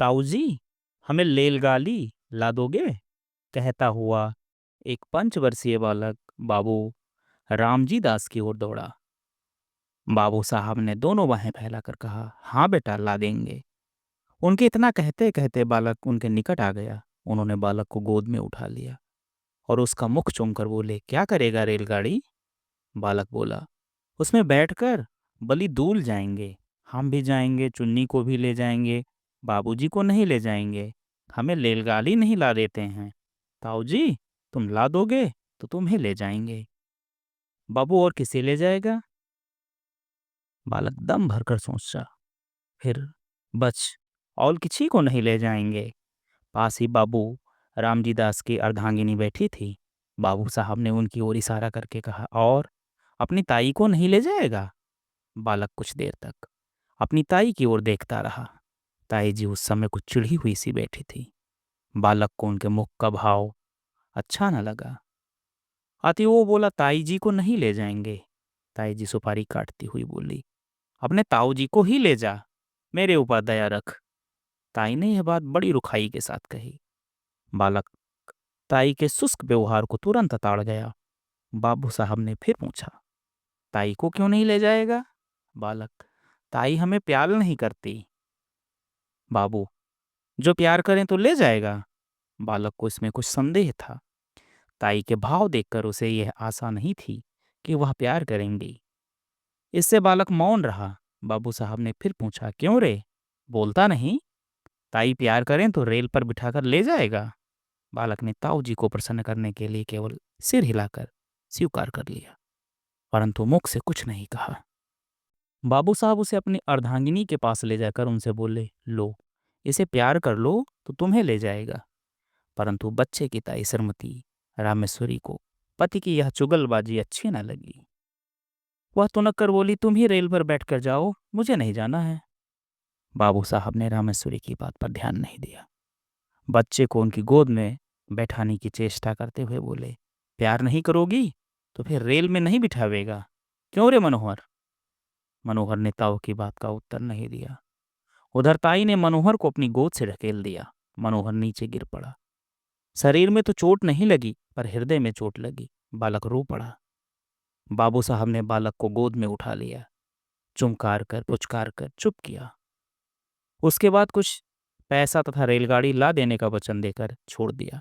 ताऊ जी, हमें रेलगाड़ी ला दोगे? कहता हुआ एक 5 वर्षीय बालक बाबू रामजी दास की ओर दौड़ा। बाबू साहब ने दोनों बाहें फैलाकर कहा, हाँ बेटा, ला देंगे। उनके इतना कहते कहते बालक उनके निकट आ गया। उन्होंने बालक को गोद में उठा लिया और उसका मुख चूमकर बोले, क्या करेगा रेलगाड़ी? बालक बोला, उसमें बैठकर बलि दूल जाएंगे। हम भी जाएंगे, चुन्नी को भी ले जाएंगे, बाबूजी को नहीं ले जाएंगे। हमें रेलगाड़ी नहीं ला देते हैं। ताऊ जी, तुम ला दोगे तो तुम्हें ले जाएंगे। बाबू, और किसे ले जाएगा? बालक दम भरकर सोचा। फिर बच, और किसी को नहीं ले जाएंगे। पास ही बाबू रामजी दास की अर्धांगिनी बैठी थी। बाबू साहब ने उनकी ओर इशारा करके कहा, और अपनी ताई को नहीं ले जाएगा? बालक कुछ देर तक अपनी ताई की ओर देखता रहा। ताई जी उस समय कुछ चिढ़ी हुई सी बैठी थी। बालक को उनके मुख का भाव अच्छा न लगा। आती वो बोला, ताई जी को नहीं ले जाएंगे। ताई जी सुपारी काटती हुई बोली, अपने ताऊ जी को ही ले जा, मेरे ऊपर दया रख। ताई ने यह बात बड़ी रुखाई के साथ कही। बालक ताई के शुष्क व्यवहार को तुरंत ताड़ गया। बाबू साहब ने फिर पूछा, ताई को क्यों नहीं ले जाएगा? बालक, ताई हमें प्यार नहीं करती। बाबू, जो प्यार करें तो ले जाएगा। बालक को इसमें कुछ संदेह था। ताई के भाव देखकर उसे यह आशा नहीं थी कि वह प्यार करेंगी। इससे बालक मौन रहा। बाबू साहब ने फिर पूछा, क्यों रे, बोलता नहीं? ताई प्यार करें तो रेल पर बिठाकर ले जाएगा। बालक ने ताऊ जी को प्रसन्न करने के लिए केवल सिर हिलाकर स्वीकार कर लिया, परंतु मुख से कुछ नहीं कहा। बाबू साहब उसे अपनी अर्धांगिनी के पास ले जाकर उनसे बोले, लो, इसे प्यार कर लो तो तुम्हें ले जाएगा। परंतु बच्चे की ताई श्रीमती रामेश्वरी को पति की यह चुगलबाजी अच्छी न लगी। वह तुनक कर बोली, तुम ही रेल पर बैठकर जाओ, मुझे नहीं जाना है। बाबू साहब ने रामेश्वरी की बात पर ध्यान नहीं दिया। बच्चे को उनकी गोद में बैठाने की चेष्टा करते हुए बोले, प्यार नहीं करोगी तो फिर रेल में नहीं बिठावेगा, क्यों रे मनोहर? मनोहर ने ताऊ की बात का उत्तर नहीं दिया। उधर ताई ने मनोहर को अपनी गोद से ढकेल दिया। मनोहर नीचे गिर पड़ा। शरीर में तो चोट नहीं लगी, पर हृदय में चोट लगी। बालक रो पड़ा। बाबू साहब ने बालक को गोद में उठा लिया, चुमकार कर पुचकार कर चुप किया। उसके बाद कुछ पैसा तथा रेलगाड़ी ला देने का वचन देकर छोड़ दिया।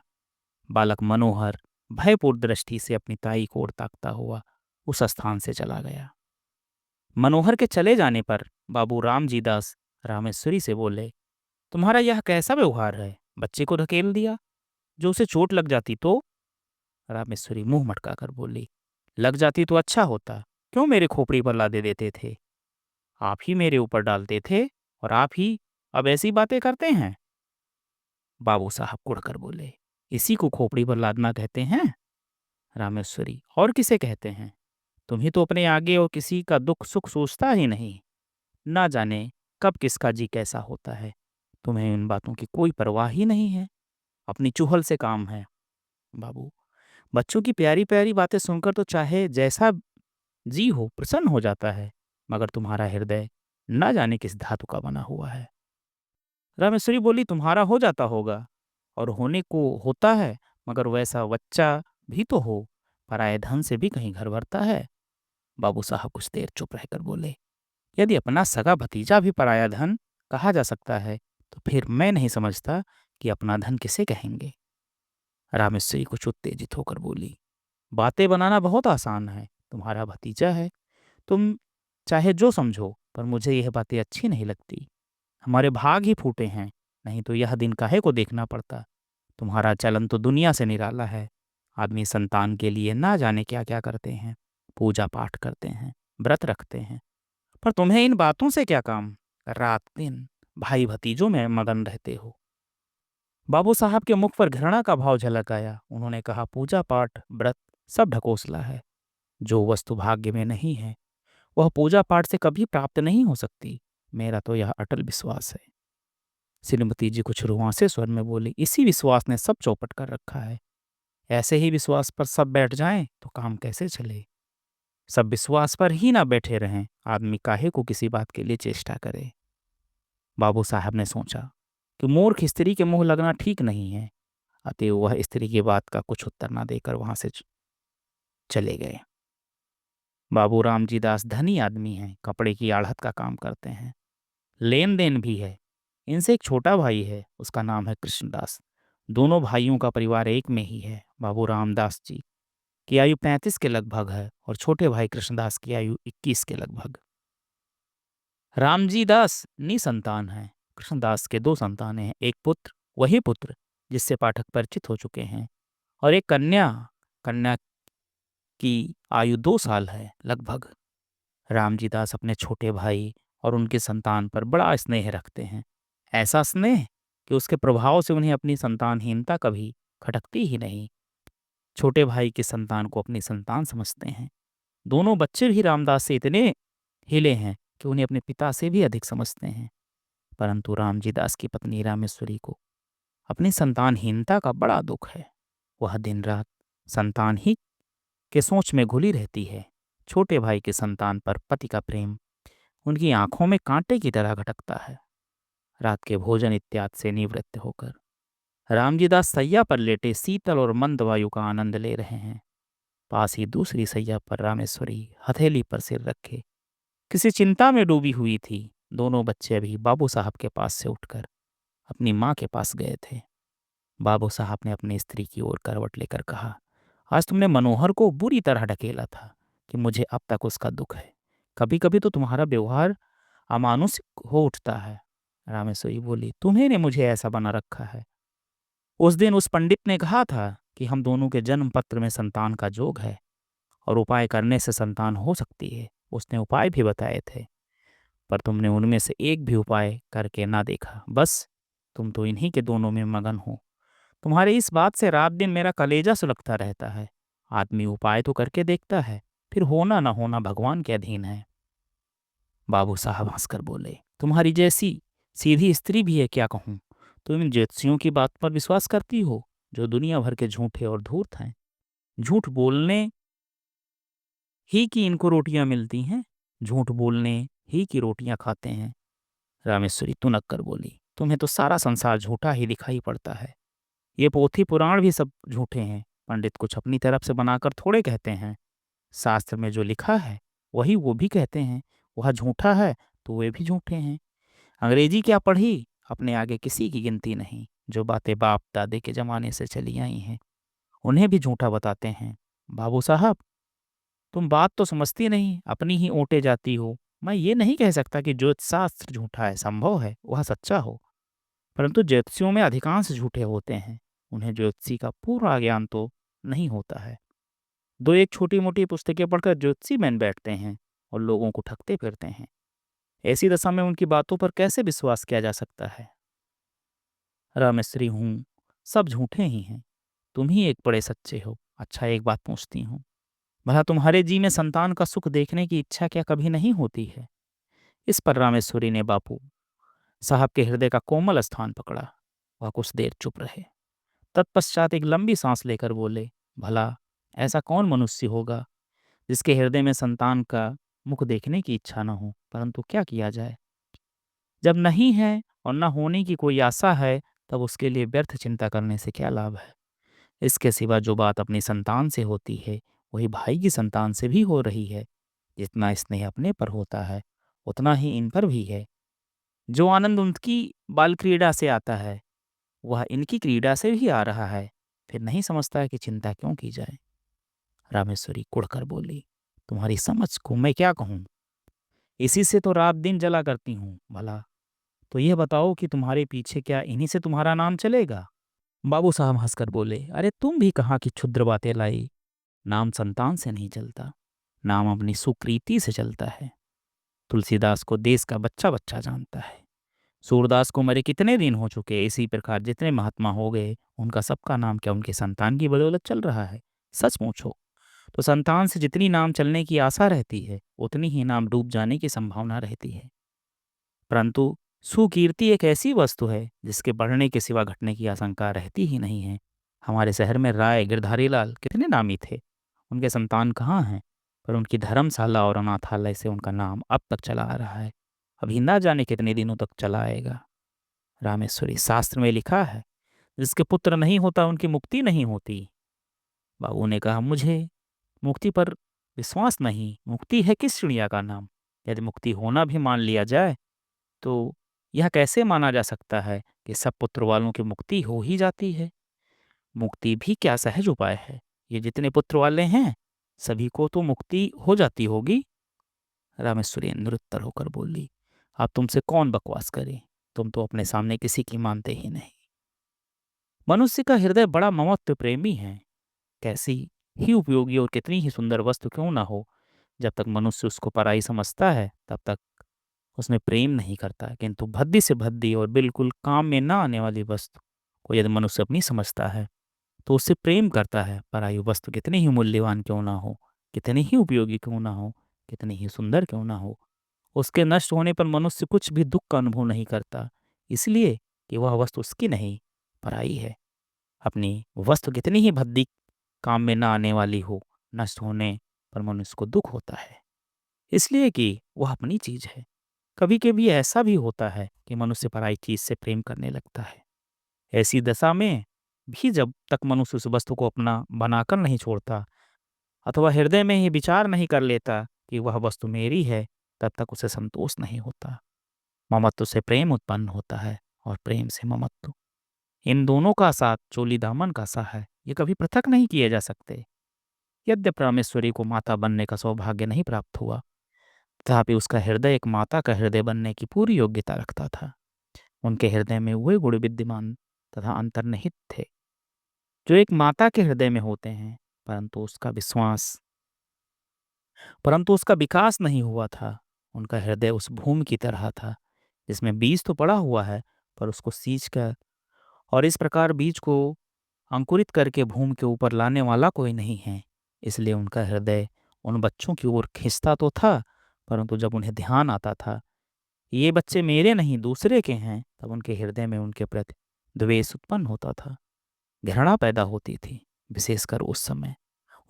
बालक मनोहर भयपूर्ण दृष्टि से अपनी ताई को ओर ताकता हुआ उस स्थान से चला गया। मनोहर के चले जाने पर बाबू रामजी दास रामेश्वरी से बोले, तुम्हारा यह कैसा व्यवहार है? बच्चे को धकेल दिया, जो उसे चोट लग जाती तो? रामेश्वरी मुंह मटका कर बोली, लग जाती तो अच्छा होता, क्यों मेरे खोपड़ी पर लादे देते थे? आप ही मेरे ऊपर डालते थे और आप ही अब ऐसी बातें करते हैं। बाबू साहब कुढ़कर बोले, इसी को खोपड़ी पर लादना कहते हैं? रामेश्वरी, और किसे कहते हैं? तुम्ही तो अपने आगे और किसी का दुख सुख सोचता ही नहीं। ना जाने कब किसका जी कैसा होता है। तुम्हें इन बातों की कोई परवाह ही नहीं है। अपनी चुहल से काम है। बाबू, बच्चों की प्यारी प्यारी बातें सुनकर तो चाहे जैसा जी हो प्रसन्न हो जाता है, मगर तुम्हारा हृदय ना जाने किस धातु का बना हुआ है। रामेश्वरी बोली, तुम्हारा हो जाता होगा, और होने को होता है, मगर वैसा बच्चा भी तो हो, पराये धन से भी कहीं घर भरता है। बाबू साहब कुछ देर चुप रहकर बोले, यदि अपना सगा भतीजा भी पराया धन कहा जा सकता है, तो फिर मैं नहीं समझता कि अपना धन किसे कहेंगे। रामेश्वरी कुछ उत्तेजित होकर बोली, बातें बनाना बहुत आसान है। तुम्हारा भतीजा है, तुम चाहे जो समझो, पर मुझे यह बातें अच्छी नहीं लगती। हमारे भाग ही फूटे हैं, नहीं तो यह दिन काहे को देखना पड़ता। तुम्हारा चलन तो दुनिया से निराला है। आदमी संतान के लिए ना जाने क्या क्या करते हैं, पूजा पाठ करते हैं, व्रत रखते हैं, पर तुम्हें इन बातों से क्या काम? रात दिन भाई भतीजों में मगन रहते हो। बाबू साहब के मुख पर घृणा का भाव झलक आया। उन्होंने कहा, पूजा पाठ व्रत सब ढकोसला है। जो वस्तु भाग्य में नहीं है, वह पूजा पाठ से कभी प्राप्त नहीं हो सकती। मेरा तो यह अटल विश्वास है। श्रीमती जी कुछ रुआंसे स्वर में बोली, इसी विश्वास ने सब चौपट कर रखा है। ऐसे ही विश्वास पर सब बैठ जाएं तो काम कैसे चले? सब विश्वास पर ही ना बैठे रहें, आदमी काहे को किसी बात के लिए चेष्टा करे। बाबू साहब ने सोचा, कि मूर्ख स्त्री के मुंह लगना ठीक नहीं है। अतः वह स्त्री की बात का कुछ उत्तर न देकर वहां से चले गए। बाबू रामजी दास धनी आदमी हैं, कपड़े की आढ़त का काम करते हैं, लेन देन भी है। इनसे एक छोटा भाई है, उसका नाम है कृष्णदास। दोनों भाइयों का परिवार एक में ही है। बाबू रामदास जी की आयु 35 के लगभग है और छोटे भाई कृष्णदास की आयु 21 के लगभग। रामजी दास निसंतान है। कृष्णदास के दो संतानें हैं, एक पुत्र, वही पुत्र जिससे पाठक परिचित हो चुके हैं, और एक कन्या। कन्या की आयु 2 साल है लगभग। रामजी दास अपने छोटे भाई और उनकी संतान पर बड़ा स्नेह रखते हैं, ऐसा स्नेह कि उसके प्रभाव से उन्हें अपनी संतानहीनता कभी खटकती ही नहीं। छोटे भाई की संतान को अपनी संतान समझते हैं। दोनों बच्चे भी रामदास से इतने हिले हैं कि उन्हें अपने पिता से भी अधिक समझते हैं। परंतु रामजी दास की पत्नी रामेश्वरी को अपनी संतानहीनता का बड़ा दुख है। वह दिन रात संतान ही के सोच में घुली रहती है। छोटे भाई की संतान पर पति का प्रेम उनकी आंखों में कांटे की तरह खटकता है। रात के भोजन इत्यादि से निवृत्त होकर रामजी दास सैया पर लेटे शीतल और मंद वायु का आनंद ले रहे हैं। पास ही दूसरी सैया पर रामेश्वरी हथेली पर सिर रखे किसी चिंता में डूबी हुई थी। दोनों बच्चे अभी बाबू साहब के पास से उठकर अपनी माँ के पास गए थे। बाबू साहब ने अपनी स्त्री की ओर करवट लेकर कहा, आज तुमने मनोहर को बुरी तरह ढकेला था कि मुझे अब तक उसका दुख है। कभी कभी तो तुम्हारा व्यवहार अमानुषिक हो उठता है। रामेश्वरी बोली, तुम्हें ने मुझे ऐसा बना रखा है। उस दिन उस पंडित ने कहा था कि हम दोनों के जन्म पत्र में संतान का जोग है और उपाय करने से संतान हो सकती है। उसने उपाय भी बताए थे, पर तुमने उनमें से एक भी उपाय करके ना देखा। बस तुम तो इन्हीं के दोनों में मगन हो। तुम्हारे इस बात से रात दिन मेरा कलेजा सुलगता रहता है। आदमी उपाय तो करके देखता है, फिर होना ना होना भगवान के अधीन है। बाबू साहब हंसकर बोले, तुम्हारी जैसी सीधी स्त्री भी है क्या कहूँ। तुम इन ज्योतिषियों की बात पर विश्वास करती हो जो दुनिया भर के झूठे और धूर्त हैं। झूठ बोलने ही की इनको रोटियां मिलती हैं, झूठ बोलने ही की रोटियां खाते हैं। रामेश्वरी तुनक कर बोली, तुम्हें तो सारा संसार झूठा ही दिखाई पड़ता है। ये पोथी पुराण भी सब झूठे हैं। पंडित कुछ अपनी तरफ से बनाकर थोड़े कहते हैं। शास्त्र में जो लिखा है वही वो भी कहते हैं। वह झूठा है तो वे भी झूठे हैं। अंग्रेजी क्या पढ़ी, अपने आगे किसी की गिनती नहीं। जो बातें बाप दादे के जमाने से चली आई हैं उन्हें भी झूठा बताते हैं। बाबू साहब, तुम बात तो समझती नहीं, अपनी ही ओटे जाती हो। मैं ये नहीं कह सकता कि ज्योतिष शास्त्र झूठा है, संभव है वह सच्चा हो, परंतु ज्योतिषियों में अधिकांश झूठे होते हैं। उन्हें ज्योतिषी का पूरा ज्ञान तो नहीं होता है। दो एक छोटी मोटी पुस्तकें पढ़कर ज्योतिषी बन बैठते हैं और लोगों को ठगते फिरते हैं। ऐसी दशा में उनकी बातों पर कैसे विश्वास किया जा सकता है। रामेश्वरी हूँ, सब झूठे ही हैं। तुम ही एक बड़े सच्चे हो। अच्छा, एक बात पूछती हूँ, भला तुम्हारे जी में संतान का सुख देखने की इच्छा क्या कभी नहीं होती है। इस पर रामेश्वरी ने बापू साहब के हृदय का कोमल स्थान पकड़ा। वह कुछ देर चुप रहे, तत्पश्चात एक लंबी सांस लेकर बोले, भला ऐसा कौन मनुष्य होगा जिसके हृदय में संतान का मुख देखने की इच्छा न हो, परंतु क्या किया जाए। जब नहीं है और न होने की कोई आशा है, तब उसके लिए व्यर्थ चिंता करने से क्या लाभ है। इसके सिवा जो बात अपनी संतान से होती है वही भाई की संतान से भी हो रही है। जितना स्नेह अपने पर होता है उतना ही इन पर भी है। जो आनंद उनकी बाल क्रीड़ा से आता है वह इनकी क्रीड़ा से भी आ रहा है। फिर नहीं समझता है कि चिंता क्यों की जाए। रामेश्वरी कुढ़कर बोली, तुम्हारी समझ को मैं क्या कहूँ, इसी से तो रात दिन जला करती हूँ। भला तो यह बताओ कि तुम्हारे पीछे क्या इन्हीं से तुम्हारा नाम चलेगा। बाबू साहब हंसकर बोले, अरे तुम भी कहाँ की क्षुद्र बातें लाई। नाम संतान से नहीं चलता, नाम अपनी सुकृति से चलता है। तुलसीदास को देश का बच्चा बच्चा जानता है। सूरदास को मरे कितने दिन हो चुके। इसी प्रकार जितने महात्मा हो गए उनका सबका नाम क्या उनके संतान की बदौलत चल रहा है। सच पूछो तो संतान से जितनी नाम चलने की आशा रहती है उतनी ही नाम डूब जाने की संभावना रहती है। परंतु सुकीर्ति एक ऐसी वस्तु है जिसके बढ़ने के सिवा घटने की आशंका रहती ही नहीं है। हमारे शहर में राय गिरधारी लाल कितने नामी थे। उनके संतान कहाँ हैं, पर उनकी धर्मशाला और अनाथालय से उनका नाम अब तक चला आ रहा है। अभी ना जाने कितने दिनों तक चला आएगा। रामेश्वरी, शास्त्र में लिखा है, जिसके पुत्र नहीं होता उनकी मुक्ति नहीं होती। बाबू ने कहा, मुझे मुक्ति पर विश्वास नहीं। मुक्ति है किस चिड़िया का नाम? यदि मुक्ति होना भी मान लिया जाए तो यह कैसे माना जा सकता है कि सब पुत्र वालों की मुक्ति हो ही जाती है? मुक्ति भी क्या सहज उपाय है? ये जितने पुत्र वाले हैं सभी को तो मुक्ति हो जाती होगी। रामेश्वरी निरुत्तर होकर बोली, अब तुमसे कौन बकवास करे? तुम तो अपने सामने किसी की मानते ही नहीं। मनुष्य का हृदय बड़ा ममत्व प्रेमी है। कैसी ही उपयोगी और कितनी ही सुंदर वस्तु क्यों ना हो, जब तक मनुष्य उसको पराई समझता है तब तक उसमें प्रेम नहीं करता। किंतु भद्दी से भद्दी और बिल्कुल काम में ना आने वाली वस्तु को यदि मनुष्य अपनी समझता है तो उससे प्रेम करता है। पराई वस्तु कितनी ही मूल्यवान क्यों ना हो, कितनी ही उपयोगी क्यों ना हो, कितनी ही सुंदर क्यों ना हो, उसके नष्ट होने पर मनुष्य कुछ भी दुख का अनुभव नहीं करता, इसलिए कि वह वस्तु उसकी नहीं, पराई है। अपनी वस्तु कितनी ही भद्दी काम में ना आने वाली हो, नष्ट होने पर मनुष्य को दुख होता है, इसलिए कि वह अपनी चीज है। कभी कभी ऐसा भी होता है कि मनुष्य पराई चीज से प्रेम करने लगता है। ऐसी दशा में भी जब तक मनुष्य उस वस्तु को अपना बनाकर नहीं छोड़ता अथवा हृदय में ही विचार नहीं कर लेता कि वह वस्तु मेरी है, तब तक उसे संतोष नहीं होता। ममत्व से प्रेम उत्पन्न होता है और प्रेम से ममत्व। इन दोनों का साथ चोली दामन का सा है, ये कभी पृथक नहीं किए जा सकते। यद्यपि रामेश्वरी को माता बनने का सौभाग्य नहीं प्राप्त हुआ, तथापि उसका हृदय एक माता का हृदय बनने की पूरी योग्यता रखता था। उनके हृदय में वे गुण विद्यमान तथा अंतर्निहित थे जो एक माता के हृदय में होते हैं, परंतु उसका विकास नहीं हुआ था। उनका हृदय उस भूमि की तरह था जिसमें बीज तो पड़ा हुआ है, पर उसको सींच कर और इस प्रकार बीज को अंकुरित करके भूमि के ऊपर लाने वाला कोई नहीं है। इसलिए उनका हृदय उन बच्चों की ओर खींचता तो था, परंतु जब उन्हें ध्यान आता था ये बच्चे मेरे नहीं दूसरे के हैं, तब उनके हृदय में उनके प्रति द्वेष उत्पन्न होता था, घृणा पैदा होती थी। विशेषकर उस समय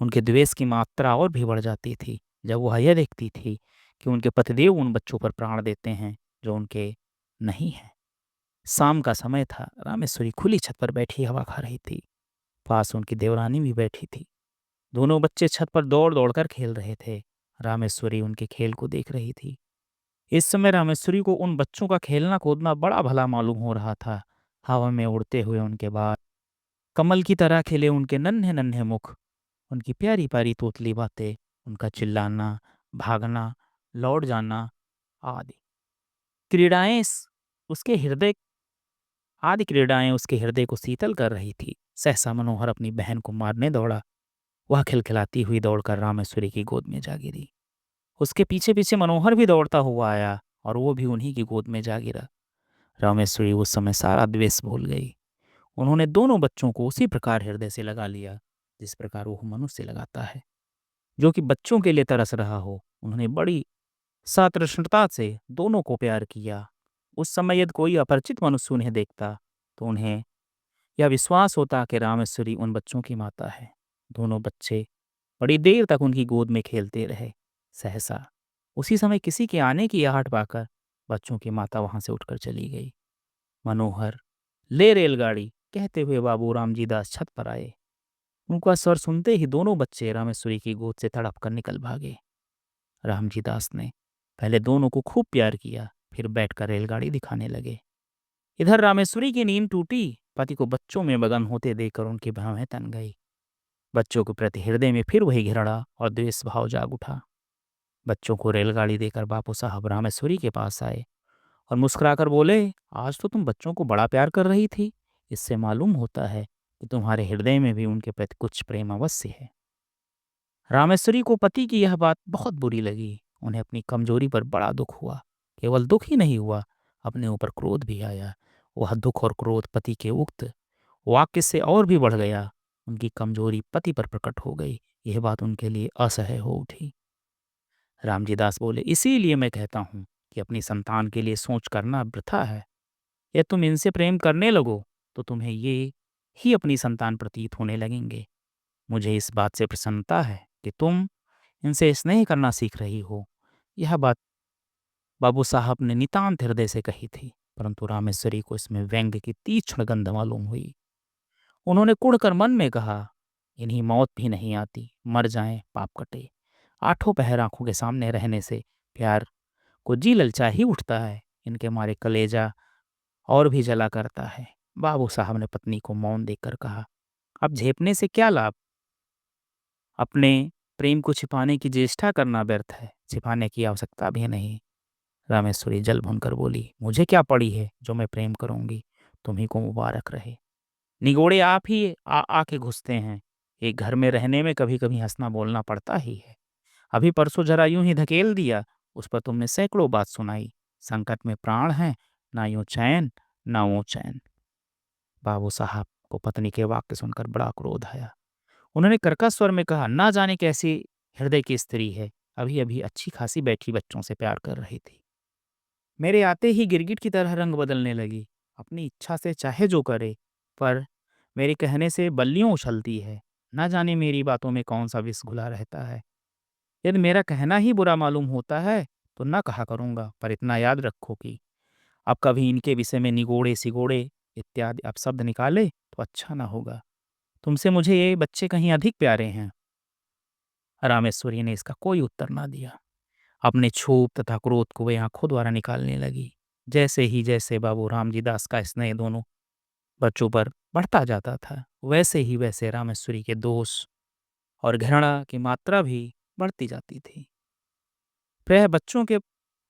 उनके द्वेष की मात्रा और भी बढ़ जाती थी जब वह यह देखती थी कि उनके पतिदेव उन बच्चों पर प्राण देते हैं जो उनके नहीं हैं। शाम का समय था। रामेश्वरी खुली छत पर बैठी हवा खा रही थी। पास उनकी देवरानी भी बैठी थी। दोनों बच्चे छत पर दौड़ दौड़ कर खेल रहे थे। रामेश्वरी उनके खेल को देख रही थी। इस समय रामेश्वरी को उन बच्चों का खेलना कूदना बड़ा भला मालूम हो रहा था। हवा में उड़ते हुए उनके बाल, कमल की तरह खिले उनके नन्हे नन्हे मुख, उनकी प्यारी प्यारी तोतली बातें, उनका चिल्लाना, भागना, लौट जाना आदि क्रीड़ाएं उसके हृदय आदि क्रीड़ाएं उसके हृदय को शीतल कर रही थी। सहसा मनोहर अपनी बहन को मारने दौड़ा। वह खिलखिलाती हुई दौड़कर रामेश्वरी की गोद में जा गिरी। उसके पीछे पीछे मनोहर भी दौड़ता हुआ आया और वो भी उन्हीं की गोद में जा गिरा। रामेश्वरी उस समय सारा द्वेष भूल गई। उन्होंने दोनों बच्चों को उसी प्रकार हृदय से लगा लिया जिस प्रकार वो मनुष्य लगाता है जो कि बच्चों के लिए तरस रहा हो। उन्होंने बड़ी सातृष्णता से दोनों को प्यार किया। उस समय यदि कोई अपरिचित मनुष्य उन्हें देखता तो उन्हें यह विश्वास होता कि रामेश्वरी उन बच्चों की माता है। दोनों बच्चे बड़ी देर तक उनकी गोद में खेलते रहे। सहसा उसी समय किसी के आने की आहट पाकर बच्चों की माता वहां से उठकर चली गई। मनोहर, ले रेलगाड़ी, कहते हुए बाबू रामजी दास छत पर आए। उनका स्वर सुनते ही दोनों बच्चे रामेश्वरी की गोद से तड़प कर निकल भागे। रामजी दास ने पहले दोनों को खूब प्यार किया, फिर बैठकर रेलगाड़ी दिखाने लगे। इधर रामेश्वरी की नींद टूटी। पति को बच्चों में मगन होते देखकर उनकी भवें तन गई। बच्चों के प्रति हृदय में फिर वही घृणा और द्वेष भाव जाग उठा। बच्चों को रेलगाड़ी देकर बापू साहब रामेश्वरी के पास आए और मुस्कुराकर बोले, आज तो तुम बच्चों को बड़ा प्यार कर रही थी। इससे मालूम होता है कि तुम्हारे हृदय में भी उनके प्रति कुछ प्रेम अवश्य है। रामेश्वरी को पति की यह बात बहुत बुरी लगी। उन्हें अपनी कमजोरी पर बड़ा दुख हुआ। केवल दुख ही नहीं हुआ, अपने ऊपर क्रोध भी आया। वह दुख और क्रोध पति के उक्त वाक्य से और भी बढ़ गया। उनकी कमजोरी पति पर प्रकट हो गई। यह बात उनके लिए असह्य हो उठी। रामजी दास बोले, इसीलिए मैं कहता हूँ कि अपनी संतान के लिए सोच करना वृथा है। यदि तुम इनसे प्रेम करने लगो तो तुम्हें ये ही अपनी संतान प्रतीत होने लगेंगे। मुझे इस बात से प्रसन्नता है कि तुम इनसे स्नेह करना सीख रही हो। यह बात बाबू साहब ने नितांत हृदय से कही थी। परंतु रामेश्वरी को इसमें व्यंग्य की तीक्ष्ण गंध मालूम हुई। उन्होंने कुढ़कर मन में कहा, इन्हीं मौत भी नहीं आती, मर जाएं पाप कटे। आठों पहर आंखों के सामने रहने से प्यार को जी ललचा ही उठता है। इनके मारे कलेजा और भी जला करता है। बाबू साहब ने पत्नी को मौन देखकर कहा, अब झेपने से क्या लाभ? अपने प्रेम को छिपाने की चेष्टा करना व्यर्थ है, छिपाने की आवश्यकता भी नहीं। रामेश्वरी जल भूनकर बोली, मुझे क्या पड़ी है जो मैं प्रेम करूंगी, तुम्ही को मुबारक रहे। निगोड़े आप ही आके घुसते हैं। एक घर में रहने में कभी कभी हंसना बोलना पड़ता ही है। अभी परसों जरा यूं ही धकेल दिया, उस पर तुमने सैकड़ों बात सुनाई। संकट में प्राण है, ना यूं चैन ना वो चैन। बाबू साहब को पत्नी के वाक्य सुनकर बड़ा क्रोध आया। उन्होंने कर्कश स्वर में कहा, ना जाने कैसी हृदय की स्त्री है, अभी अभी अच्छी खासी बैठी बच्चों से प्यार कर रही थी, मेरे आते ही गिरगिट की तरह रंग बदलने लगी। अपनी इच्छा से चाहे जो करे, पर मेरे कहने से बल्लियों उछलती है। ना जाने मेरी बातों में कौन सा विष घुला रहता है। यदि मेरा कहना ही बुरा मालूम होता है तो ना कहा करूंगा, पर इतना याद रखो कि अब कभी इनके विषय में निगोड़े सिगोड़े इत्यादि अपशब्द निकाले तो अच्छा ना होगा। तुमसे मुझे ये बच्चे कहीं अधिक प्यारे हैं। रामेश्वरी ने इसका कोई उत्तर ना दिया। अपने क्षोभ तथा क्रोध को वह आंखों द्वारा निकालने लगी। जैसे बाबू रामजी दास का स्नेह दोनों बच्चों पर बढ़ता जाता था, वैसे ही वैसे रामेश्वरी के दोष और घृणा की मात्रा भी बढ़ती जाती थी। प्रायः बच्चों के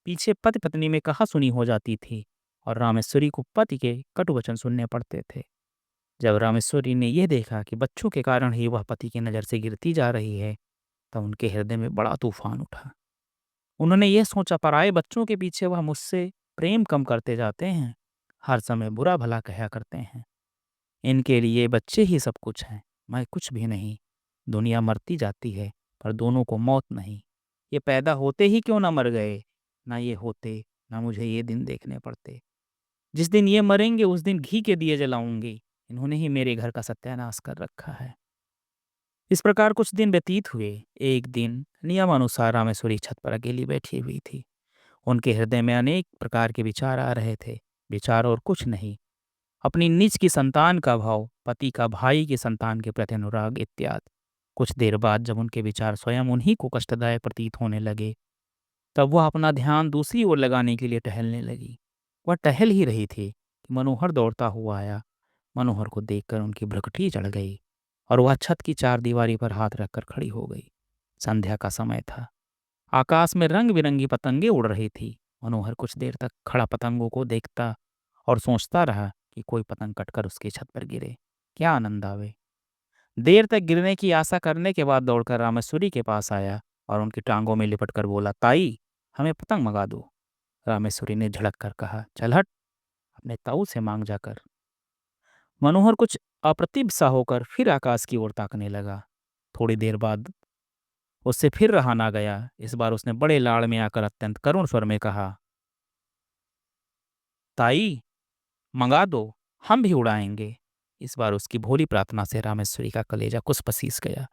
पीछे पति पत्नी में कहा-सुनी हो जाती थी और रामेश्वरी को पति के कटु वचन सुनने पड़ते थे। जब रामेश्वरी ने यह देखा कि बच्चों के कारण ही वह पति की नज़र से गिरती जा रही है, तब उनके हृदय में बड़ा तूफान उठा। उन्होंने यह सोचा, पराए बच्चों के पीछे वह मुझसे प्रेम कम करते जाते हैं, हर समय बुरा भला कहा करते हैं। इनके लिए बच्चे ही सब कुछ हैं, मैं कुछ भी नहीं। दुनिया मरती जाती है, पर दोनों को मौत नहीं। ये पैदा होते ही क्यों ना मर गए, ना ये होते, ना मुझे ये दिन देखने पड़ते। जिस दिन ये मरेंगे उस दिन घी के दिए जलाऊंगी। इन्होंने ही मेरे घर का सत्यानाश कर रखा है। इस प्रकार कुछ दिन व्यतीत हुए। एक दिन नियमानुसार रामेश्वरी छत पर अकेली बैठी हुई थी। उनके हृदय में अनेक प्रकार के विचार आ रहे थे। विचार और कुछ नहीं, अपनी निज की संतान का भाव, पति का भाई की संतान के प्रति अनुराग इत्यादि। कुछ देर बाद जब उनके विचार स्वयं उन्हीं को कष्टदायक प्रतीत होने लगे, तब वह अपना ध्यान दूसरी ओर लगाने के लिए टहलने लगी। वह टहल ही रही थी कि मनोहर दौड़ता हुआ आया। मनोहर को देखकर उनकी भ्रुकुटी चढ़ गई और वह छत की चारदीवारी पर हाथ रखकर खड़ी हो गई। संध्या का समय था। आकाश में रंग बिरंगी पतंगे उड़ रही थी। मनोहर कुछ देर तक खड़ा पतंगों को देखता और सोचता रहा कि कोई पतंग कटकर उसकी छत पर गिरे, क्या आनंद आवे। देर तक गिरने की आशा करने के बाद दौड़कर रामेश्वरी के पास आया और उनकी टांगों में लिपट कर बोला, ताई हमें पतंग मंगा दो। रामेश्वरी ने झड़क कर कहा, चल हट, अपने ताऊ से मांग जाकर। मनोहर कुछ अप्रतिभ सा होकर फिर आकाश की ओर ताकने लगा। थोड़ी देर बाद उससे फिर रहा ना गया। इस बार उसने बड़े लाड़ में आकर अत्यंत करुण स्वर में कहा, ताई मंगा दो, हम भी उड़ाएंगे। इस बार उसकी भोली प्रार्थना से रामेश्वरी का कलेजा कुछ पसीज गया।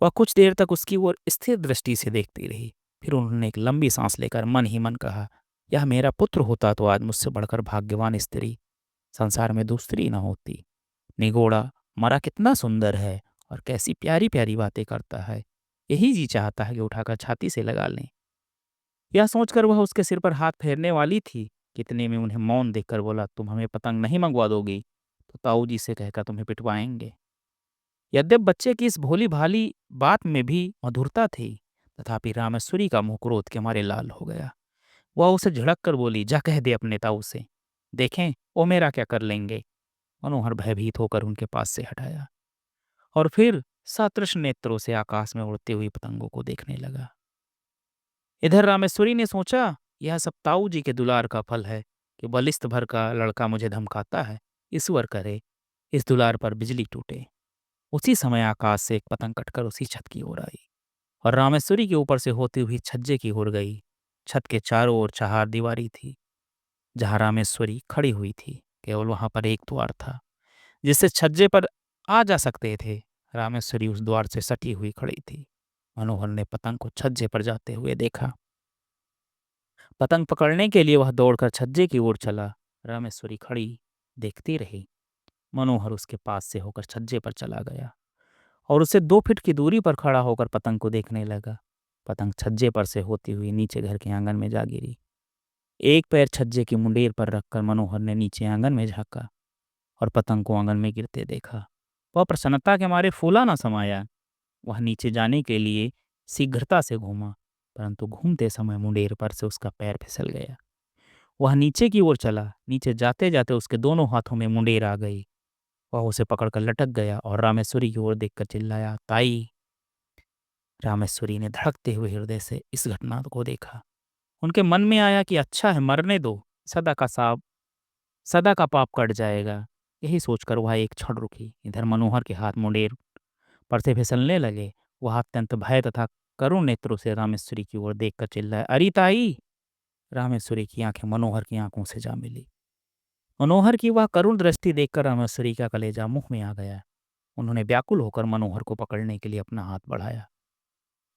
वह कुछ देर तक उसकी ओर स्थिर दृष्टि से देखती रही। फिर उन्होंने एक लंबी सांस लेकर मन ही मन कहा, यह मेरा पुत्र होता तो आज मुझसे बढ़कर भाग्यवान स्त्री संसार में दूसरी न होती। निगोड़ा मरा कितना सुंदर है और कैसी प्यारी प्यारी बातें करता है। यही जी चाहता है कि उठाकर छाती से लगा लें। यह सोचकर वह उसके सिर पर हाथ फेरने वाली थी, कितने में उन्हें मौन देखकर बोला, तुम हमें पतंग नहीं मंगवा दोगी तो ताऊ जी से कहकर तुम्हें पिटवाएंगे। यद्यप बच्चे की इस भोली भाली बात में भी मधुरता थी, तथापि रामेश्वरी का मुंह क्रोध के मारे लाल हो गया। वह उसे झिड़क कर बोली, जा कह दे अपने ताऊ से, देखें वो मेरा क्या कर लेंगे। मनोहर भयभीत होकर उनके पास से हटाया और फिर सतृष्ण नेत्रों से आकाश में उड़ती हुई पतंगों को देखने लगा। इधर रामेश्वरी ने सोचा, यह सब ताऊ जी के दुलार का फल है कि बलिष्ठ भर का लड़का मुझे धमकाता है। ईश्वर करे इस दुलार पर बिजली टूटे। उसी समय आकाश से एक पतंग कटकर उसी छत की ओर आई और रामेश्वरी के ऊपर से होती हुई छज्जे की ओर गई। छत के चारों ओर चार दीवारी थी। जहां रामेश्वरी खड़ी हुई थी, केवल वहां पर एक द्वार था जिससे छज्जे पर आ जा सकते थे। रामेश्वरी उस द्वार से सटी हुई खड़ी थी। मनोहर ने पतंग को छज्जे पर जाते हुए देखा। पतंग पकड़ने के लिए वह दौड़कर छज्जे की ओर चला। रामेश्वरी खड़ी देखती रही। मनोहर उसके पास से होकर छज्जे पर चला गया और उससे 2 फीट की दूरी पर खड़ा होकर पतंग को देखने लगा। पतंग छज्जे पर से होती हुई नीचे घर के आंगन में जा गिरी। एक पैर छज्जे की मुंडेर पर रखकर मनोहर ने नीचे आंगन में झांका और पतंग को आंगन में गिरते देखा। वह प्रसन्नता के मारे फूला न समाया। वह नीचे जाने के लिए शीघ्रता से घूमा, परंतु घूमते समय मुंडेर पर से उसका पैर फिसल गया। वह नीचे की ओर चला। नीचे जाते जाते उसके दोनों हाथों में मुंडेर आ गई। वह उसे पकड़कर लटक गया और रामेश्वरी की ओर देखकर चिल्लाया, ताई। रामेश्वरी ने धड़कते हुए हृदय से इस घटना को देखा। उनके मन में आया कि अच्छा है, मरने दो, सदा का पाप कट जाएगा। यही सोचकर वह एक क्षण रुकी। इधर मनोहर के हाथ मुंडेर पर से फिसलने लगे। वह अत्यंत भय तथा करुण नेत्रों से रामेश्वरी की ओर देखकर चिल्लाया, अरे ताई। रामेश्वरी की आंखें मनोहर की आंखों से जा मिली। मनोहर की वह करुण दृष्टि देखकर रामेश्वरी का कलेजा मुंह में आ गया। उन्होंने व्याकुल होकर मनोहर को पकड़ने के लिए अपना हाथ बढ़ाया।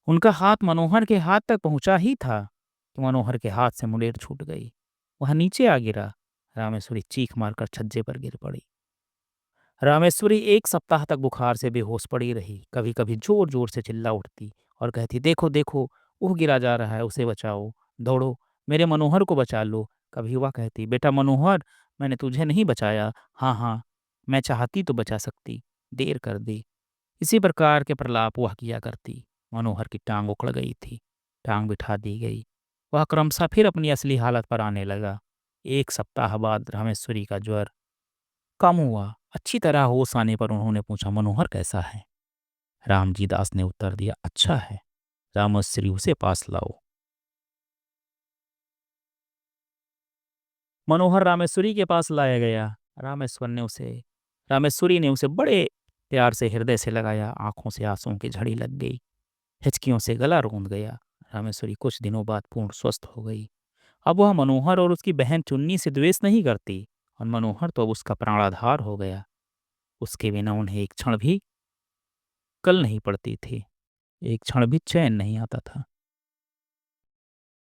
उनका हाथ मनोहर के हाथ तक पहुंचा ही था कि मनोहर के हाथ से मुंडेर छूट गई। वह नीचे आ गिरा। रामेश्वरी चीख मारकर छज्जे पर गिर पड़ी। रामेश्वरी 1 सप्ताह तक बुखार से बेहोश पड़ी रही। कभी कभी जोर जोर से चिल्ला उठती और कहती, देखो देखो, वो गिरा जा रहा है, उसे बचाओ, दौड़ो, मेरे मनोहर को बचा लो। कभी वह कहती, बेटा मनोहर, मैंने तुझे नहीं बचाया। हाँ हाँ, मैं चाहती तो बचा सकती, देर कर दी। इसी प्रकार के प्रलाप वह किया करती। मनोहर की टांग उखड़ गई थी। टांग बिठा दी गई। वह क्रमशः फिर अपनी असली हालत पर आने लगा। 1 सप्ताह बाद रामेश्वरी का ज्वर कम हुआ। अच्छी तरह होश आने पर उन्होंने पूछा, मनोहर कैसा है? रामजी दास ने उत्तर दिया, अच्छा है, रामेश्वरी उसे पास लाओ। मनोहर रामेश्वरी के पास लाया गया। रामेश्वरी ने उसे बड़े प्यार से हृदय से लगाया। आंखों से आंसुओं की झड़ी लग गई। हिचकियों से गला रूंध गया। रामेश्वरी कुछ दिनों बाद पूर्ण स्वस्थ हो गई। अब वह मनोहर और उसकी बहन चुन्नी से द्वेष नहीं करती और मनोहर तो अब उसका प्राणाधार हो गया। उसके बिना उन्हें एक क्षण भी कल नहीं पड़ती थी। एक क्षण भी चैन नहीं आता था।